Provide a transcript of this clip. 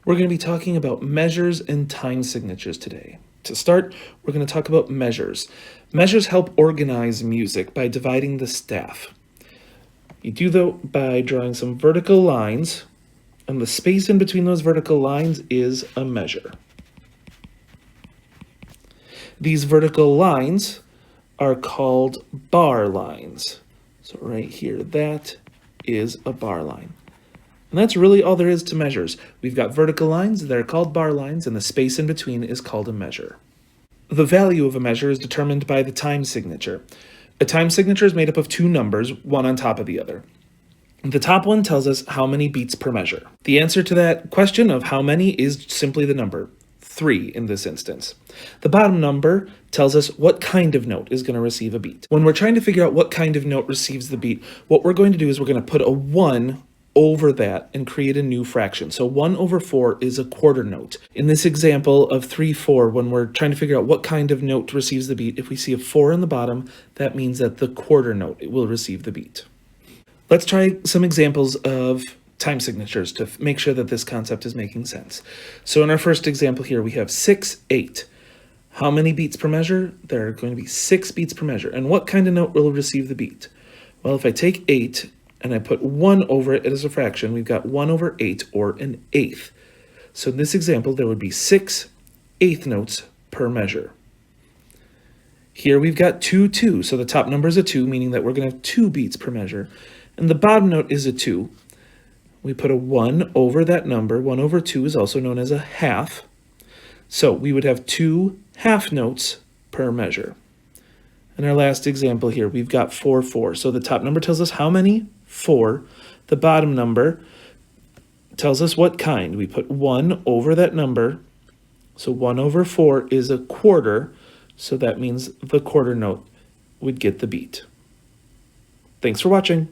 We're going to be talking about measures and time signatures today. To start, we're going to talk about measures. Measures help organize music by dividing the staff. You do that by drawing some vertical lines, and the space in between those vertical lines is a measure. These vertical lines are called bar lines. So right here, that is a bar line. And that's really all there is to measures. We've got vertical lines that are called bar lines, and the space in between is called a measure. The value of a measure is determined by the time signature. A time signature is made up of two numbers, one on top of the other. The top one tells us how many beats per measure. The answer to that question of how many is simply the number 3 in this instance. The bottom number tells us what kind of note is going to receive a beat. When we're trying to figure out what kind of note receives the beat, what we're going to do is we're going to put a 1 over that and create a new fraction. So 1 over 4 is a quarter note. In this example of 3/4, when we're trying to figure out what kind of note receives the beat, if we see a 4 in the bottom, that means that the quarter note will receive the beat. Let's try some examples of time signatures to make sure that this concept is making sense. So in our first example here, we have 6/8. How many beats per measure? There are going to be 6 beats per measure. And what kind of note will receive the beat? Well, if I take 8 and I put 1 over it as a fraction, we've got 1 over 8, or an eighth. So in this example, there would be 6 eighth notes per measure. Here we've got 2, 2. So the top number is a 2, meaning that we're going to have 2 beats per measure. And the bottom note is a 2. We put a 1 over that number. 1 over 2 is also known as a half. So we would have 2 half notes per measure. In our last example here, we've got 4, 4. So the top number tells us how many? 4. The bottom number tells us what kind. We put 1 over that number. So 1 over 4 is a quarter. So that means the quarter note would get the beat. Thanks for watching.